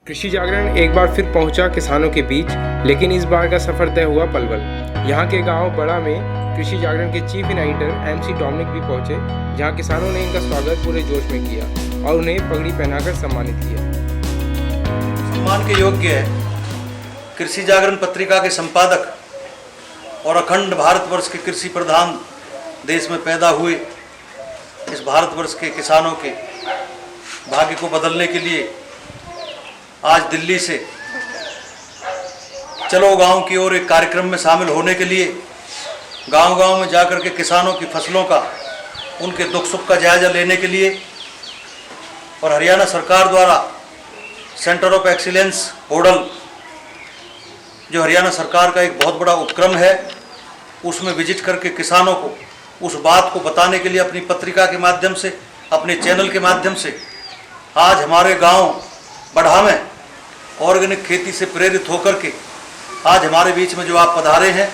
कृषि जागरण एक बार फिर पहुंचा किसानों के बीच, लेकिन इस बार का सफर तय हुआ पलवल। यहां के गांव बड़ा में कृषि जागरण के चीफ एडिटर एमसी डोमिनिक भी पहुंचे, जहां किसानों ने इनका स्वागत पूरे जोश में किया और उन्हें पगड़ी पहनाकर सम्मानित किया। सम्मान के योग्य है कृषि जागरण पत्रिका के संपादक और अखंड भारतवर्ष के कृषि प्रधान देश में पैदा हुए इस भारतवर्ष के किसानों के भाग्य को बदलने के लिए आज दिल्ली से चलो गांव की ओर एक कार्यक्रम में शामिल होने के लिए गांव-गांव में जाकर के किसानों की फसलों का, उनके दुख सुख का जायजा लेने के लिए और हरियाणा सरकार द्वारा सेंटर ऑफ एक्सीलेंस होडल, जो हरियाणा सरकार का एक बहुत बड़ा उपक्रम है, उसमें विजिट करके किसानों को उस बात को बताने के लिए अपनी पत्रिका के माध्यम से, अपने चैनल के माध्यम से आज हमारे गांव बढ़ा में ऑर्गेनिक खेती से प्रेरित होकर के आज हमारे बीच में जो आप पधारे हैं,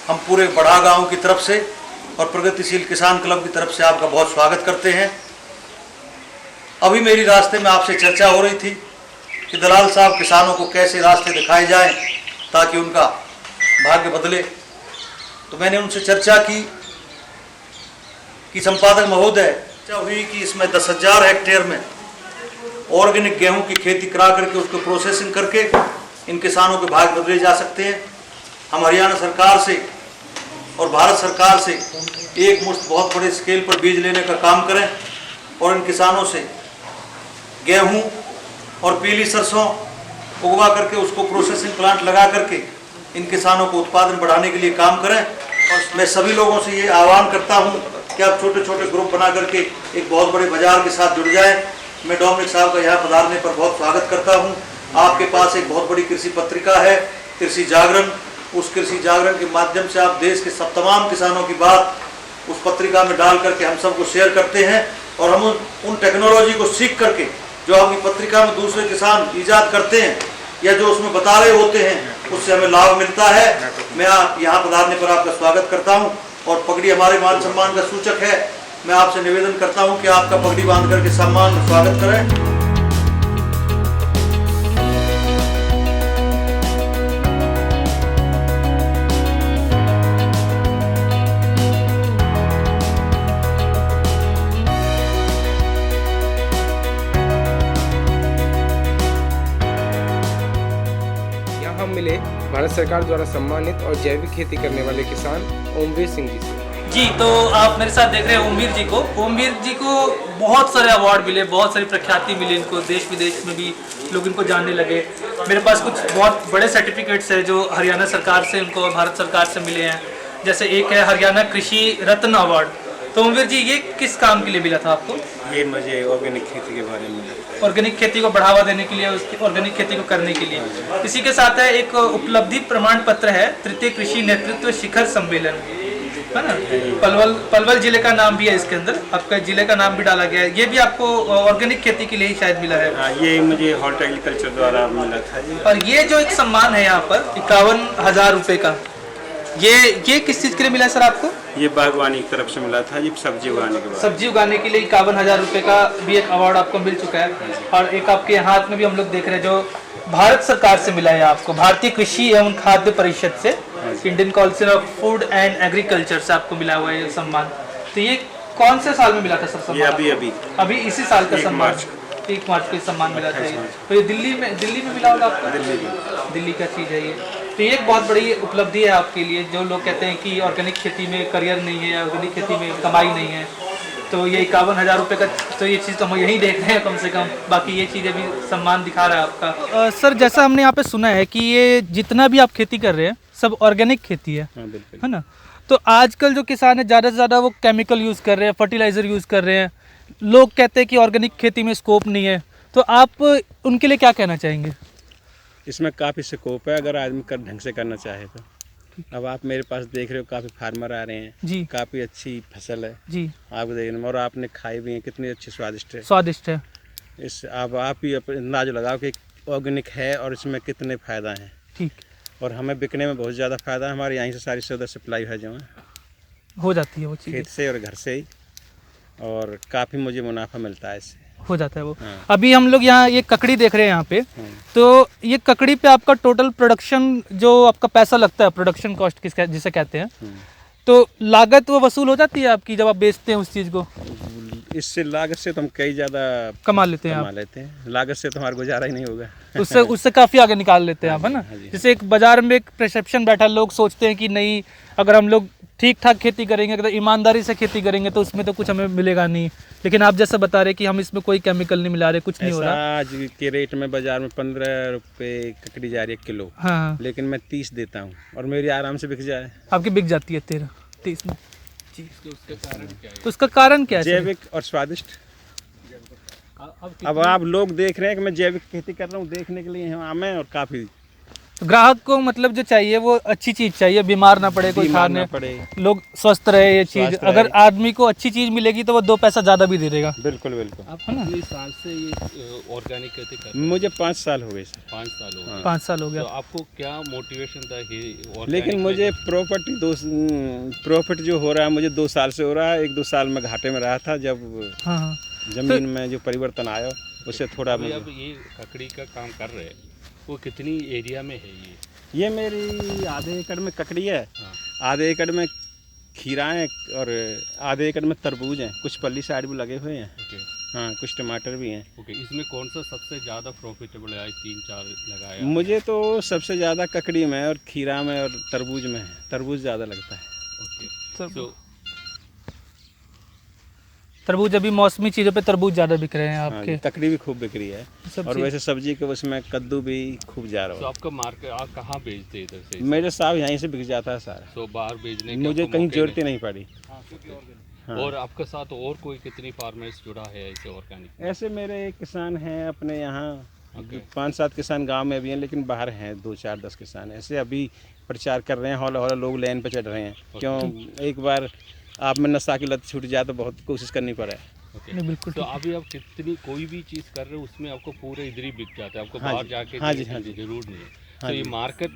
हम पूरे बढ़ा गांव की तरफ से और प्रगतिशील किसान क्लब की तरफ से आपका बहुत स्वागत करते हैं। अभी मेरी रास्ते में आपसे चर्चा हो रही थी कि दलाल साहब किसानों को कैसे रास्ते दिखाए जाएं ताकि उनका भाग्य बदले। तो मैंने उनसे चर्चा की कि संपादक महोदय, चर्चा हुई कि इसमें 10,000 हेक्टेयर में ऑर्गेनिक गेहूं की खेती करा करके उसको प्रोसेसिंग करके इन किसानों के भाग्य बदले जा सकते हैं। हम हरियाणा सरकार से और भारत सरकार से एक मुश्त बहुत बड़े स्केल पर बीज लेने का काम करें और इन किसानों से गेहूं और पीली सरसों उगवा करके उसको प्रोसेसिंग प्लांट लगा करके इन किसानों को उत्पादन बढ़ाने के लिए काम करें। और मैं सभी लोगों से ये आह्वान करता हूँ कि आप छोटे छोटे ग्रुप बना करके एक बहुत बड़े बाजार के साथ जुड़ जाएं। मैं डोमिनिक साहब का यहाँ पधारने पर बहुत स्वागत करता हूँ। आपके पास एक बहुत बड़ी कृषि पत्रिका है, कृषि जागरण। उस कृषि जागरण के माध्यम से आप देश के सब तमाम किसानों की बात उस पत्रिका में डाल करके हम सबको शेयर करते हैं और हम उन टेक्नोलॉजी को सीख करके जो आपकी पत्रिका में दूसरे किसान ईजाद करते हैं या जो उसमें बता रहे होते हैं, उससे हमें लाभ मिलता है। मैं यहाँ पधारने पर आपका स्वागत करता हूँ और पगड़ी हमारे मान सम्मान का सूचक है। मैं आपसे निवेदन करता हूं कि आपका पगड़ी बांध करके सम्मान स्वागत करें। यहाँ हम मिले भारत सरकार द्वारा सम्मानित और जैविक खेती करने वाले किसान ओमवीर सिंह जी से। जी, तो आप मेरे साथ देख रहे हैं ओमवीर जी को। ओमवीर जी को बहुत सारे अवार्ड मिले, बहुत सारी प्रख्याति मिली इनको, देश विदेश में भी लोग इनको जानने लगे। मेरे पास कुछ बहुत बड़े सर्टिफिकेट्स हैं जो हरियाणा सरकार से इनको भारत सरकार से मिले हैं। जैसे एक है हरियाणा कृषि रत्न अवार्ड। तो ओमवीर जी, ये किस काम के लिए मिला था आपको? ये मुझे ऑर्गेनिक खेती के बारे में, ऑर्गेनिक खेती को बढ़ावा देने के लिए, उसकी ऑर्गेनिक खेती को करने के लिए। इसी के साथ है एक उपलब्धि प्रमाण पत्र है, तृतीय कृषि नेतृत्व शिखर सम्मेलन, है ना। पलवल जिले का नाम भी है इसके अंदर, आपका जिले का नाम भी डाला गया है। ये भी आपको ऑर्गेनिक खेती के लिए ही शायद मिला है। हाँ, ये मुझे हॉर्टिकल्चर द्वारा मिला था जी। और ये जो एक सम्मान है यहाँ पर 51,000 रुपए का, ये किस चीज के लिए मिला है सर आपको? ये बागवानी की तरफ से मिला था जी, सब्जी उगाने के बाद। सब्जी उगाने के लिए 51,000 रुपए का भी एक अवार्ड आपको मिल चुका है। और एक आपके हाथ में भी हम लोग देख रहे हैं जो भारत सरकार से मिला है आपको, भारतीय कृषि एवं खाद्य परिषद से, Indian council of food and agriculture से आपको मिला हुआ है ये सम्मान। तो ये कौन से साल में मिला था सर सम्मान? ये अभी इसी साल का सम्मान, 1 मार्च को सम्मान मिला था। तो ये दिल्ली में मिला होगा आपको? दिल्ली का चीज़ है ये। तो ये एक बहुत बड़ी उपलब्धि है आपके लिए। जो लोग कहते हैं कि ऑर्गेनिक खेती में करियर नहीं है, ऑर्गेनिक खेती में कमाई नहीं है, तो ये 51,000 रुपये का, तो ये चीज़ तो हम यहीं देख रहे हैं कम से कम। बाकी ये चीज़ें भी सम्मान दिखा रहा है आपका। सर, जैसा हमने यहाँ पे सुना है कि ये जितना भी आप खेती कर रहे हैं सब ऑर्गेनिक खेती है, है ना। तो आजकल जो किसान है ज़्यादा से ज़्यादा वो केमिकल यूज़ कर रहे हैं, फर्टिलाइज़र यूज़ कर रहे हैं। लोग कहते हैं कि ऑर्गेनिक खेती में स्कोप नहीं है, तो आप उनके लिए क्या कहना चाहेंगे? इसमें काफ़ी स्कोप है अगर आदमी ढंग से करना चाहे तो। अब आप मेरे पास देख रहे हो, काफ़ी फार्मर आ रहे हैं जी, काफ़ी अच्छी फसल है जी, आप देखने में, और आपने खाई भी है, कितनी अच्छी स्वादिष्ट है। इस अब आप ही अंदाज लगाओ कि ऑर्गेनिक है और इसमें कितने फ़ायदा हैं। ठीक। और हमें बिकने में बहुत ज़्यादा फ़ायदा है। हमारे यहीं से सारी सौदा सप्लाई है जो हो जाती है वो चीज़ खेत से और घर से ही, और काफ़ी मुझे मुनाफा मिलता है इससे। हो जाता है वो। हाँ। अभी हम लोग यहाँ ये ककड़ी देख रहे हैं यहाँ पे, तो ये ककड़ी पे आपका टोटल प्रोडक्शन जो आपका पैसा लगता है, प्रोडक्शन कॉस्ट किसका जिसे कहते हैं, तो लागत वो वसूल हो जाती है आपकी जब आप बेचते हैं उस चीज़ को? इससे लागत से तो हम कई ज़्यादा कमा लेते हैं कमा आप? लेते हैं, लागत से तो हमारा गुजारा ही नहीं होगा। उससे काफ़ी आगे निकाल लेते हैं आप, है ना? हाँ जी। जैसे एक बाजार में एक परसेप्शन बैठा, लोग सोचते हैं कि नहीं, अगर हम लोग ठीक ठाक खेती करेंगे, अगर ईमानदारी से खेती करेंगे तो उसमें तो कुछ हमें मिलेगा नहीं, लेकिन आप जैसा बता रहे कि हम इसमें कोई केमिकल नहीं मिला रहे, कुछ नहीं हो ऐसा रहा। आज के रेट में बाजार में 15 रुपये ककड़ी जा रही है किलो, हाँ, लेकिन मैं 30 देता हूँ और मेरी आराम से बिक जाए। आपकी बिक जाती है 13-30 में जी। तो उसका कारण क्या है सर? जैविक और स्वादिष्ट। अब आप लोग देख रहे हैं कि मैं जैविक खेती कर रहा हूँ, देखने के लिए यहाँ मैं और काफ़ी तो ग्राहक को मतलब जो चाहिए वो अच्छी चीज़ चाहिए, बीमार ना पड़े कोई बीमार खाने, ना पड़े, लोग स्वस्थ रहे, ये चीज़। स्वस्थ अगर रहे। आदमी को अच्छी चीज़ मिलेगी तो वो 2 पैसा ज़्यादा भी दे देगा। बिल्कुल बिल्कुल। आप कितने साल से ये ऑर्गेनिक खेती कर रहे हैं? मुझे 5 साल हो गए सर। 5 साल हो गए। 5 साल हो गया। तो आपको क्या मोटिवेशन था कि organic लेकिन मुझे प्रॉफिट जो हो रहा है मुझे 2 साल से हो रहा है। 1-2 साल में घाटे में रहा था, जब हाँ हाँ। जमीन में जो परिवर्तन आया उससे थोड़ा अभी मुझे। अब ये ककड़ी का काम कर रहे हैं, वो कितनी एरिया में है ये मेरी आधे एकड़ में ककड़ी है, हाँ। आधे एकड़ में खीरा है और आधे एकड़ में तरबूज हैं, कुछ पल्ली साइड भी लगे हुए हैं, ओके हाँ कुछ टमाटर भी हैं। ओके। इसमें कौन सा सबसे ज़्यादा प्रॉफिटेबल है? 3-4 लगाया मुझे तो सबसे ज़्यादा ककड़ी में और खीरा में और तरबूज में है, तरबूज ज़्यादा लगता है। ओके। तो तरबूज, अभी मौसमी चीज़ों पे तरबूज ज़्यादा बिक रहे हैं हाँ आपके। जी, ककड़ी भी खूब बिक रही है और सब्जी वैसे सब्जी के उसमें कद्दू भी खूब जा रहा तो है। आपका मार्केट आप कहाँ बेचते हैं इधर से? मेरे साहब यहीं से बिक जाता है सारा, तो बाहर बेचने के मुझे आपको कहीं मौके जरूरत ही नहीं पड़ी। नहीं। और आपके साथ और कोई कितनी फार्मर्स जुड़ा है ऐसे ऑर्गेनिक? ऐसे मेरे किसान हैं अपने यहाँ, ओके। 5-7 किसान गांव में भी हैं, लेकिन बाहर हैं 2-4-10 किसान ऐसे अभी प्रचार कर रहे हैं। हौला हौला लोग लाइन पे चढ़ रहे हैं, क्यों एक बार आप में नशा की लत छूट जाए तो बहुत कोशिश करनी पड़े। ओके। नहीं, बिल्कुल तो अभी आप कितनी कोई भी चीज़ कर रहे हो उसमें आपको पूरे इधर ही बिक जाता है, आपको हाँ बाहर जी, जाके हाँ जी, देने हाँ की जी। जरूर नहीं है। हाँ तो ये जी। मार्केट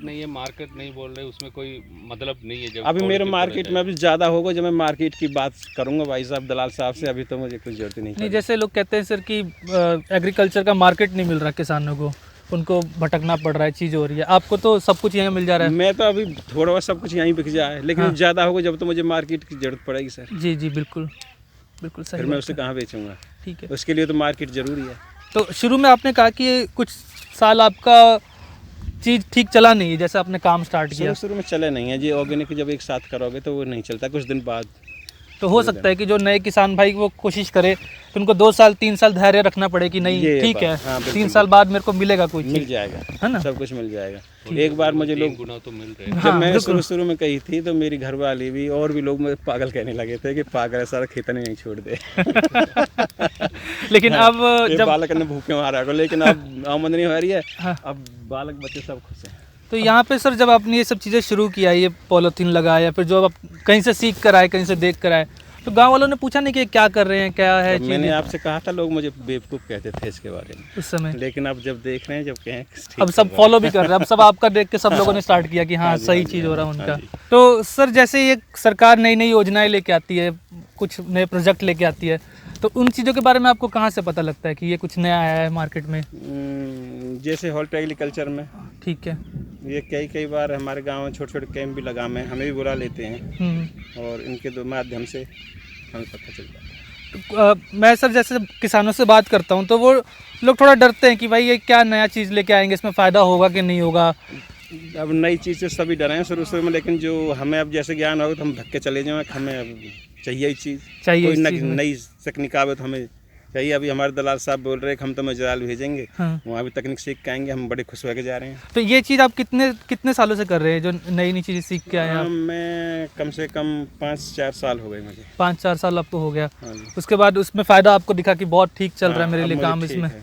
नहीं बोल रहे, उसमें कोई मतलब नहीं है। जब अभी मेरे quality मार्केट product में है। अभी ज़्यादा होगा जब मैं मार्केट की बात करूँगा भाई साहब दलाल साहब से, अभी तो मुझे कुछ जरूरत ही नहीं नहीं, पड़ी। जैसे लोग कहते हैं सर कि एग्रीकल्चर का मार्केट नहीं मिल रहा किसानों को, उनको भटकना पड़ रहा है, चीज़ हो रही है। आपको तो सब कुछ यहाँ मिल जा रहा है। मैं तो अभी थोड़ा बहुत सब कुछ यहीं बिक जाए, लेकिन हाँ। ज़्यादा होगा जब तो मुझे मार्केट की जरूरत पड़ेगी सर, जी जी, बिल्कुल बिल्कुल सही फिर मैं बात उसे है। कहाँ बेचूंगा? ठीक है। उसके लिए तो मार्केट ज़रूरी है। तो शुरू में आपने कहा कि कुछ साल आपका चीज़ ठीक चला नहीं है, जैसे आपने काम स्टार्ट किया, शुरू में चले नहीं है जी, ऑर्गेनिक जब एक साथ करोगे तो वो नहीं चलता, कुछ दिन बाद। तो हो सकता है कि जो नए किसान भाई वो कोशिश करे तो उनको 2 साल 3 साल धैर्य रखना पड़े कि नहीं ये ठीक बात, है, हाँ, बिल्कुल, 3 साल बाद मेरे को मिलेगा कोई मिल चीज़, जाएगा, है ना? सब कुछ मिल जाएगा। एक बार मुझे 3 लोग, गुना तो मिल रहे हैं। जब हाँ, मैं बिल्कुल। शुरू में कही थी तो मेरी घरवाली भी और भी लोग मुझे पागल कहने लगे थे कि पागल है, सारा खेतन नहीं छोड़ दे। लेकिन अब ये जब बालक ने भूखे मारा को, लेकिन अब आमदनी हो रही है, हाँ। अब बालक बच्चे सब खुश हैं। तो यहाँ पे सर जब आपने ये सब चीज़ें शुरू किया, ये पॉलीथीन लगाया, फिर जो आप कहीं से सीख कर आए, कहीं से देख कर आए, तो गांव वालों ने पूछा नहीं कि क्या कर रहे हैं, क्या है तो मैंने चीज़ें आपसे कहा था, लोग मुझे बेवकूफ़ कहते थे इसके बारे में, उस समय? लेकिन अब जब देख रहे हैं, जब कहें ठीक अब कर सब रहा है। फॉलो भी कर रहे हैं, अब सब आपका देख के सब लोगों ने स्टार्ट किया कि हाँ हाँ जी, सही हाँ जी, चीज़ हो रहा है हाँ उनका। जी। तो सर जैसे ये सरकार नई नई योजनाएं लेके आती है, कुछ नए प्रोजेक्ट लेके आती है, तो उन चीज़ों के बारे में आपको कहाँ से पता लगता है कि ये कुछ नया आया है मार्केट में? जैसे हॉल्ट एग्रीकल्चर में ठीक है। ये कई बार हमारे गांव में छोटे छोटे कैंप भी लगा में हमें भी बुला लेते हैं, और इनके दो माध्यम से हमें पता चलता है। तो, मैं सर जैसे किसानों से बात करता हूँ तो वो लोग थोड़ा डरते हैं कि भाई ये क्या नया चीज़ लेके आएंगे, इसमें फ़ायदा होगा कि नहीं होगा। अब नई चीज़ से सभी डरे हैं शुरू में, लेकिन जो हमें अब जैसे ज्ञान होगा तो हम धक्के चले जाएं, हमें अब चाहिए ही चीज़, चाहिए कोई इस चीज़ में। नई तकनीक आवे तो हमें चाहिए। अभी हमारे दलाल साहब बोल रहे हैं कि हम तो मजराल भेजेंगे, हाँ। वहाँ भी तकनीक सीख के आएंगे, हम बड़े खुश होकर जा रहे हैं। तो ये चीज़ आप कितने सालों से कर रहे हैं, जो नई नई चीज़ें सीख के आए हैं आप? मैं कम से कम 5-4 साल हो गए मुझे। 5-4 साल आपको हो गया। हाँ जी। उसके बाद उसमें फ़ायदा आपको दिखा कि बहुत ठीक चल रहा है हाँ, मेरे अब लिए मुझे काम ठीक इसमें। है।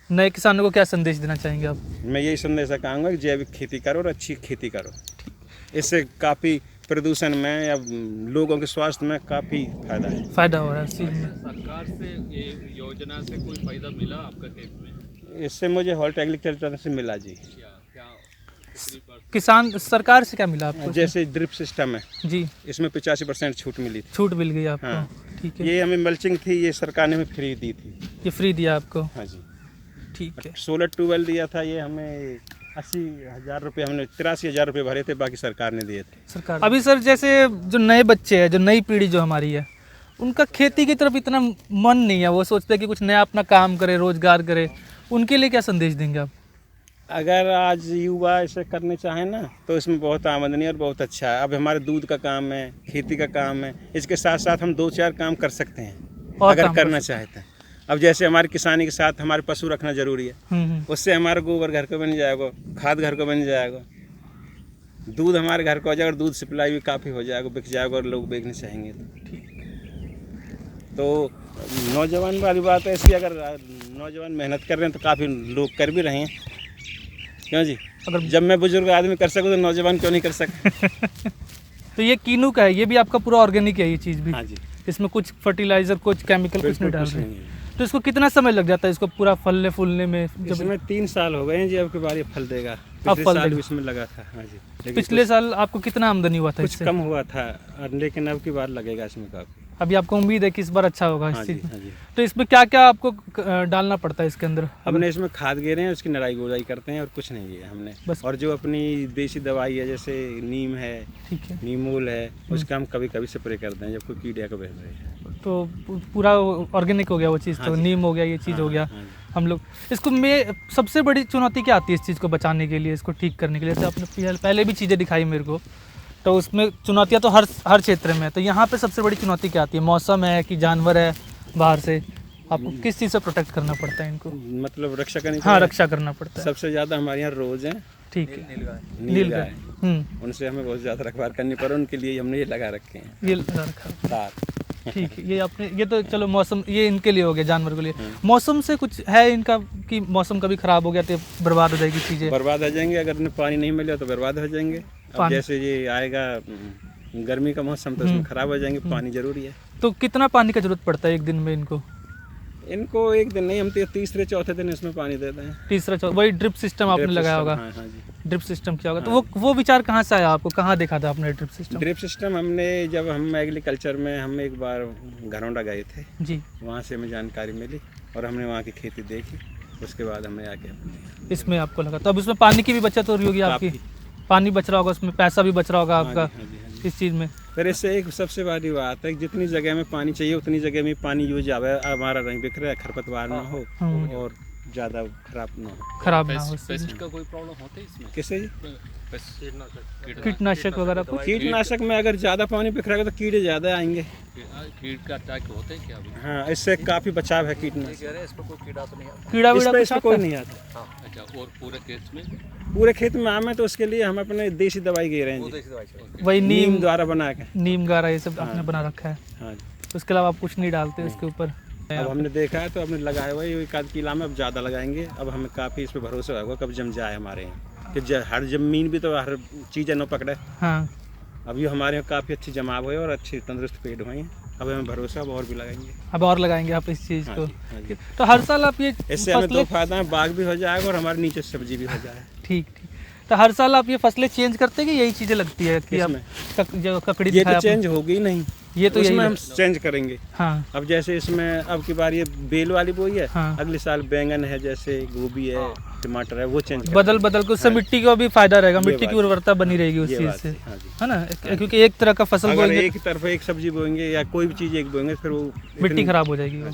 नए किसानों को क्या संदेश देना चाहेंगे आप? मैं यही संदेश कहूँगा कि जैविक खेती करो और अच्छी खेती करो, इससे काफ़ी प्रदूषण में या लोगों के स्वास्थ्य में काफ़ी फायदा है। फ़ायदा हो रहा है इस चीज़ में। सरकार से ये योजना से कोई फायदा मिला आपका खेत में? इससे मुझे हॉल्ट एग्रीकल्चर से मिला जी। क्या किसान सरकार से क्या मिला आपको? जैसे ड्रिप सिस्टम है, जी, इसमें 85% छूट मिली थी। छूट मिल गई आपको। हाँ। ठीक है, ये हमें मल्चिंग थी, ये सरकार ने हमें फ्री दी थी। ये फ्री दिया आपको। हाँ जी। ठीक है, सोलर ट्यूबवेल दिया था, ये हमें 80,000 रुपये, हमने 83,000 रुपये भरे थे, बाकी सरकार ने दिए थे। सरकार। अभी सर जैसे जो नए बच्चे हैं, जो नई पीढ़ी जो हमारी है, उनका खेती की तरफ इतना मन नहीं है, वो सोचते हैं कि कुछ नया अपना काम करे, रोजगार करे, उनके लिए क्या संदेश देंगे आप? अगर आज युवा ऐसे करने चाहें ना, तो इसमें बहुत आमदनी और बहुत अच्छा है। अब हमारे दूध का काम है, खेती का काम है, इसके साथ साथ हम 2-4 काम कर सकते हैं और अगर काम कर करना चाहते हैं। अब जैसे हमारी किसानी के साथ हमारे पशु रखना जरूरी है, हम्म। उससे हमारा गोबर घर को बन जाएगा, खाद घर को बन जाएगा, दूध हमारे घर को आ जाएगा, दूध सप्लाई भी काफ़ी हो जाएगा, बिक जाएगा और लोग बेचने चाहेंगे। तो नौजवान वाली बात ऐसी, अगर नौजवान मेहनत कर रहे हैं तो काफ़ी लोग कर भी रहे हैं, क्यों जी? अगर जब मैं बुजुर्ग आदमी कर सकूँ तो नौजवान क्यों नहीं कर सकते? तो ये कीनू का है, ये भी आपका पूरा ऑर्गेनिक है ये चीज़ भी? हाँ जी, इसमें कुछ फर्टिलाइजर, कुछ केमिकल कुछ नहीं बिल्कुल डाल कुछ रहे? नहीं है। तो इसको कितना समय लग जाता है इसको पूरा फलने फूलने में? जब इसमें 3 साल हो गए हैं जी, अब की बार ये फल देगा। अब पिछले फल साल देगा। भी इसमें लगा था। हाँ जी, लेकिन पिछले साल आपको कितना आमदनी हुआ था कुछ इससे? कम हुआ था, लेकिन अब की बार लगेगा इसमें काफ़ी। अभी आपको उम्मीद है कि इस बार अच्छा होगा हाँ इस जी, चीज़ में? हाँ जी। तो इसमें क्या क्या आपको डालना पड़ता है इसके अंदर? हमने इसमें खाद गेरे हैं, उसकी नराई गोराई करते हैं और कुछ नहीं है हमने बस। और जो अपनी देसी दवाई है, जैसे नीम है, ठीक है, नीमूल है, उसका हम कभी कभी स्प्रे करते हैं जब कोई कीड़े को बह रहे हैं। तो पूरा ऑर्गेनिक हो गया वो चीज़। हाँ तो जी। नीम हो गया, ये चीज़ हाँ, हो गया। हाँ जी। हम लोग इसको में सबसे बड़ी चुनौती क्या आती है इस चीज़ को बचाने के लिए, इसको ठीक करने के लिए? जैसे आपने पहले भी चीज़ें दिखाई मेरे को, तो उसमें चुनौतियाँ तो हर क्षेत्र में है। तो यहाँ पे सबसे बड़ी चुनौती क्या आती है? मौसम है कि जानवर है बाहर से? आपको किस चीज़ से प्रोटेक्ट करना पड़ता है इनको? मतलब रक्षा करनी हाँ, चाहिए। रक्षा करना पड़ता है। सबसे ज़्यादा हमारे यहाँ रोज हैं, ठीक है, नीलगाय, हम्म, उनसे हमें बहुत ज़्यादा रखवार करनी पड़े, उनके लिए हमने ये लगा रखे हैं ये लगा रखा है। तार। ठीक है, ये आपने, ये तो चलो मौसम, ये इनके लिए हो गया, जानवर के लिए। मौसम से कुछ है इनका कि मौसम कभी खराब हो गया तो बर्बाद हो जाएगी चीज़ें? बर्बाद हो जाएंगे, अगर उन्हें पानी नहीं मिला तो बर्बाद हो जाएंगे। अब पानी- जैसे ये आएगा गर्मी का मौसम, तो उसमें खराब हो जाएंगे, पानी जरूरी है। तो कितना पानी का जरूरत पड़ता है एक दिन में इनको? इनको एक दिन नहीं, हम तो तीसरे चौथे दिन इसमें पानी देते हैं। तीसरा वही ड्रिप सिस्टम आपने ड्रिप लगाया सिस्टम, होगा? हाँ हाँ जी। ड्रिप सिस्टम क्या होगा? तो वो विचार कहाँ से आया आपको? कहाँ देखा था आपने ड्रिप सिस्टम? ड्रिप सिस्टम हमने, जब हम एग्रीकल्चर में हम एक बार घरौंडा गए थे, जी, वहाँ से हमें जानकारी मिली और हमने वहाँ की खेती देखी, उसके बाद हमने आके इसमें आपको लगा। तो अब उसमें पानी की भी बचत हो रही होगी आपकी? पानी बच रहा होगा उसमें, पैसा भी बच रहा होगा आपका हाँ जी, हाँ जी। इस चीज़ में? फिर इससे एक सबसे बड़ी बात है कि जितनी जगह में पानी चाहिए उतनी जगह में पानी यूज आवे, हमारा रंग बिखरे, खरपतवार ना हो और ज़्यादा खराब ना हो। खराब ना हो इससे। पेस्ट का कोई प्रॉब्लम होता है इसमें? किससे जी? कीटनाशक वगैरह कुछ? कीटनाशक में अगर ज़्यादा पानी बिखरेगा तो कीड़े ज़्यादा आएंगे। कीट का अटैक होता है क्या अभी? हाँ, इससे काफ़ी बचाव है कीटनाशक। कीड़ा इस वीड़ा पे कुछ इसमें कोई आता है? नहीं आता। अच्छा, और पूरे केस में पूरे खेत में आम है तो उसके लिए हम अपने देसी दवाई गे रहे हैं जी। वही नीम नीम, द्वारा बना के। नीम गारा ये सब आपने बना रखा है? हाँ जी। उसके अलावा आप कुछ नहीं डालते इसके ऊपर? अब हमने देखा है तो हमने लगाया हुआ है, एक आध किला में अब ज़्यादा लगाएंगे। अब हमें काफ़ी इस पर भरोसा होगा कब जम जाए हमारे यहाँ, कि हर ज़मीन भी तो हर चीज़ न पकड़े। हाँ, अब ये हमारे यहाँ काफ़ी अच्छी जमाव हुए और अच्छी तंदुरुस्त पेड़ हुए हैं। अब हमें भरोसा, अब और भी लगाएंगे। अब और लगाएंगे आप इस चीज़ हाँ को? जी, हाँ जी। तो हर साल आप ये इससे हमें दो फसलें, फायदा है, बाग भी हो जाएगा और हमारे नीचे सब्जी भी हो जाए। ठीक ठीक, तो हर साल आप ये फसलें चेंज करते हैं कि यही चीज़ें लगती है कि आप जो ककड़ी ये दिखाया तो आपने? चेंज होगी ही नहीं, ये तो उसमें यही हम चेंज करेंगे। हाँ, अब जैसे इसमें अब की बार ये बेल वाली बोई है, हाँ। अगले साल बैंगन है, जैसे गोभी है, टमाटर है, वो चेंज करेंगे। बदल बदल के उससे मिट्टी को भी फायदा रहेगा, ये मिट्टी की बात उर्वरता बनी रहेगी उस ये चीज़ बात से, है, हाँ जी। है ना? क्योंकि एक तरह का फसल अगर बोएंगे एक तरफ एक सब्जी बोएंगे या कोई भी चीज़ एक बोएंगे फिर वो मिट्टी इतनी- खराब हो जाएगी वो।